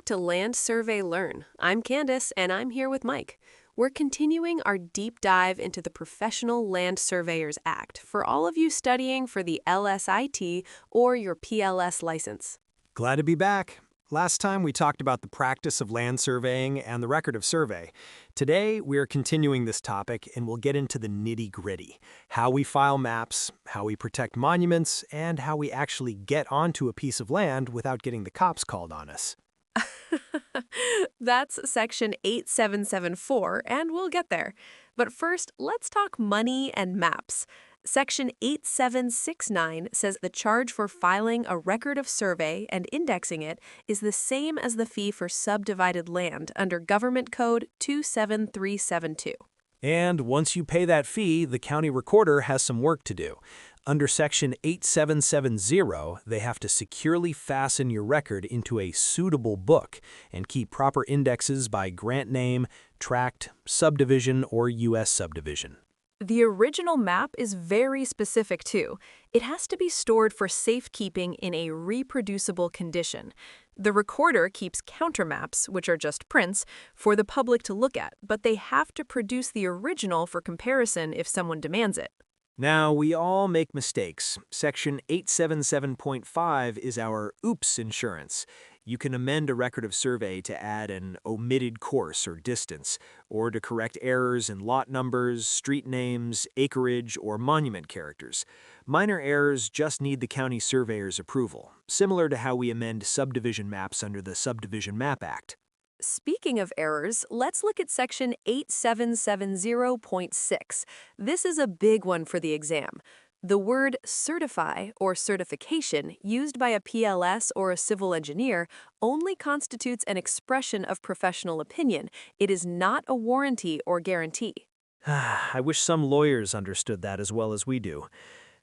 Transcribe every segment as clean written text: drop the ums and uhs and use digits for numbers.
back to Land Survey Learn. I'm Candace, and I'm here with Mike. We're continuing our deep dive into the Professional Land Surveyors Act for all of you studying for the LSIT or your PLS license. Glad to be back. Last time we talked about the practice of land surveying and the record of survey. Today we're continuing this topic and we'll get into the nitty-gritty. How we file maps, how we protect monuments, and how we actually get onto a piece of land without getting the cops called on us. That's section 8774, and we'll get there. But first, let's talk money and maps. Section 8769 says the charge for filing a record of survey and indexing it is the same as the fee for subdivided land under Government Code 27372. And once you pay that fee, the county recorder has some work to do. Under Section 8770, they have to securely fasten your record into a suitable book and keep proper indexes by grant name, tract, subdivision, or U.S. subdivision. The original map is very specific too. It has to be stored for safekeeping in a reproducible condition. The recorder keeps countermaps, which are just prints, for the public to look at, but they have to produce the original for comparison if someone demands it. Now, we all make mistakes. Section 877.5 is our oops insurance. You can amend a record of survey to add an omitted course or distance, or to correct errors in lot numbers, street names, acreage, or monument characters. Minor errors just need the county surveyor's approval, similar to how we amend subdivision maps under the Subdivision Map Act. Speaking of errors, let's look at section 8770.6. This is a big one for the exam. The word certify or certification used by a PLS or a civil engineer only constitutes an expression of professional opinion. It is not a warranty or guarantee. I wish some lawyers understood that as well as we do.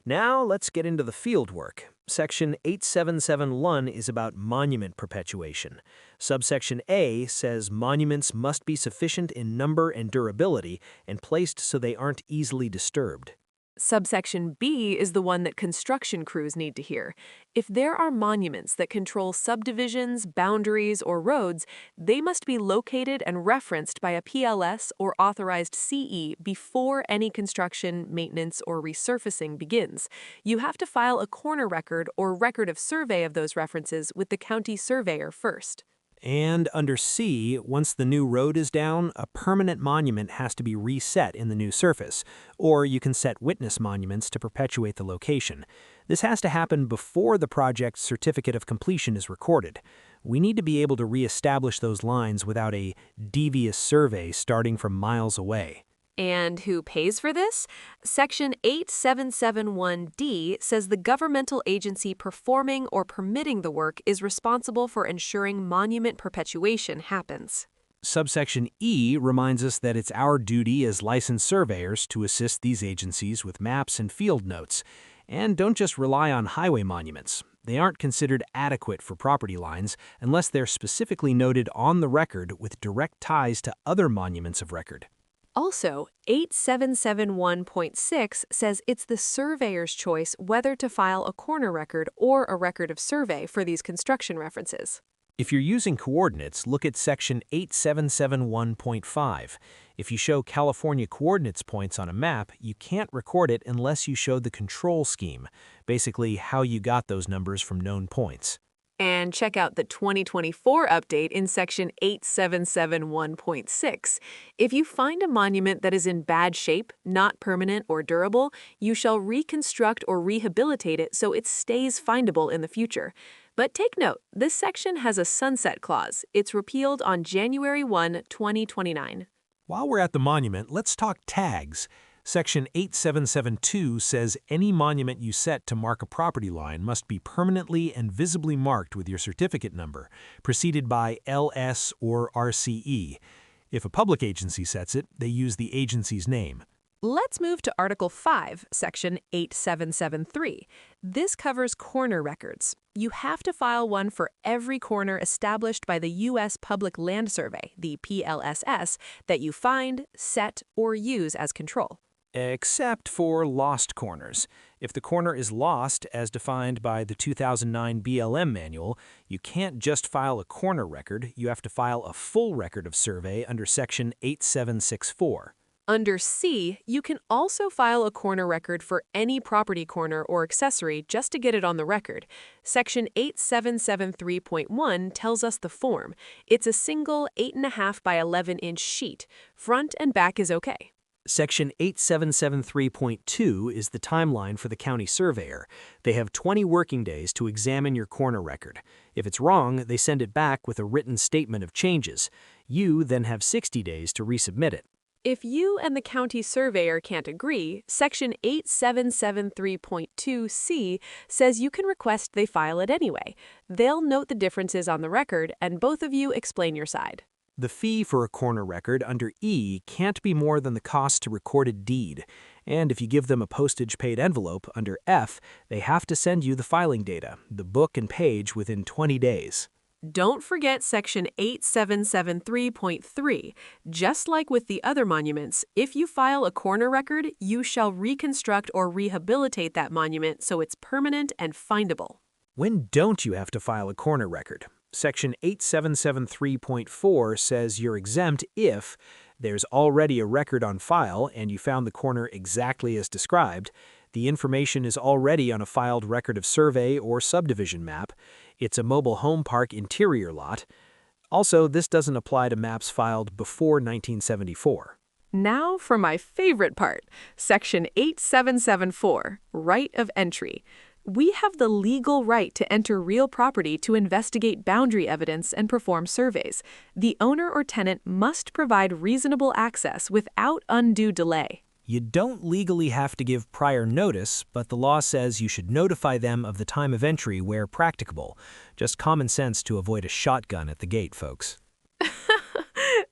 Now let's get into the field work. Section 8771 is about monument perpetuation. Subsection A says monuments must be sufficient in number and durability and placed so they aren't easily disturbed. Subsection B is the one that construction crews need to hear. If there are monuments that control subdivisions, boundaries, or roads, they must be located and referenced by a PLS or authorized CE before any construction, maintenance, or resurfacing begins. You have to file a corner record or record of survey of those references with the county surveyor first. And under C, once the new road is down, a permanent monument has to be reset in the new surface, or you can set witness monuments to perpetuate the location. This has to happen before the project's certificate of completion is recorded. We need to be able to reestablish those lines without a devious survey starting from miles away. And who pays for this? Section 8771D says the governmental agency performing or permitting the work is responsible for ensuring monument perpetuation happens. Subsection E reminds us that it's our duty as licensed surveyors to assist these agencies with maps and field notes. And don't just rely on highway monuments. They aren't considered adequate for property lines unless they're specifically noted on the record with direct ties to other monuments of record. Also, 8771.6 says it's the surveyor's choice whether to file a corner record or a record of survey for these construction references. If you're using coordinates, look at section 8771.5. If you show California coordinates points on a map, you can't record it unless you show the control scheme, basically how you got those numbers from known points. And check out the 2024 update in section 8771.6. If you find a monument that is in bad shape, not permanent or durable, you shall reconstruct or rehabilitate it so it stays findable in the future. But take note, this section has a sunset clause. It's repealed on January 1, 2029. While we're at the monument, let's talk tags. Section 8772 says any monument you set to mark a property line must be permanently and visibly marked with your certificate number, preceded by LS or RCE. If a public agency sets it, they use the agency's name. Let's move to Article 5, Section 8773. This covers corner records. You have to file one for every corner established by the U.S. Public Land Survey, the PLSS, that you find, set, or use as control. except for lost corners. If the corner is lost, as defined by the 2009 BLM manual, you can't just file a corner record, you have to file a full record of survey under Section 8764. Under C, you can also file a corner record for any property corner or accessory just to get it on the record. Section 8773.1 tells us the form. It's a single 8.5 by 11-inch sheet. Front and back is okay. Section 8773.2 is the timeline for the county surveyor. They have 20 working days to examine your corner record. If it's wrong, they send it back with a written statement of changes. You then have 60 days to resubmit it. If you and the county surveyor can't agree, Section 8773.2c says you can request they file it anyway. They'll note the differences on the record, and both of you explain your side. The fee for a corner record under E can't be more than the cost to record a deed. And if you give them a postage-paid envelope under F, they have to send you the filing data, the book and page, within 20 days. Don't forget Section 8773.3. Just like with the other monuments, if you file a corner record, you shall reconstruct or rehabilitate that monument so it's permanent and findable. When don't you have to file a corner record? Section 8773.4 says you're exempt if there's already a record on file and you found the corner exactly as described, the information is already on a filed record of survey or subdivision map, it's a mobile home park interior lot. Also, this doesn't apply to maps filed before 1974. Now for my favorite part, Section 8774, Right of Entry. We have the legal right to enter real property to investigate boundary evidence and perform surveys. The owner or tenant must provide reasonable access without undue delay. You don't legally have to give prior notice, but the law says you should notify them of the time of entry where practicable. Just common sense to avoid a shotgun at the gate, folks.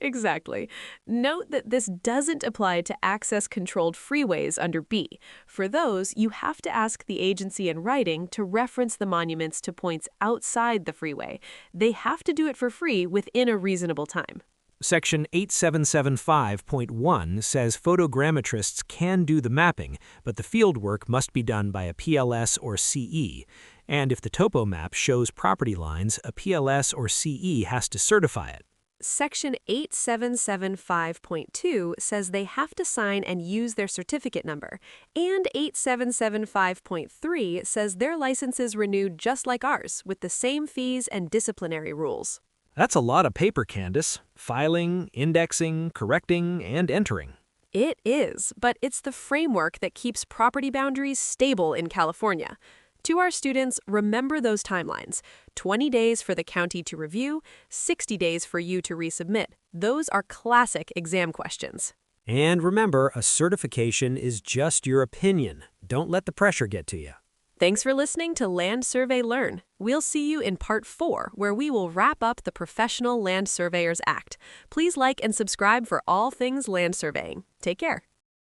Exactly. Note that this doesn't apply to access-controlled freeways under B. For those, you have to ask the agency in writing to reference the monuments to points outside the freeway. They have to do it for free within a reasonable time. Section 8775.1 says photogrammetrists can do the mapping, but the field work must be done by a PLS or CE. And if the topo map shows property lines, a PLS or CE has to certify it. Section 8775.2 says they have to sign and use their certificate number, and 8775.3 says their license is renewed just like ours, with the same fees and disciplinary rules. That's a lot of paper, Candace. Filing, indexing, correcting, and entering. It is, but it's the framework that keeps property boundaries stable in California. To our students, remember those timelines. 20 days for the county to review, 60 days for you to resubmit. Those are classic exam questions. And remember, a certification is just your opinion. Don't let the pressure get to you. Thanks for listening to Land Survey Learn. We'll see you in Part 4, where we will wrap up the Professional Land Surveyors Act. Please like and subscribe for all things land surveying. Take care.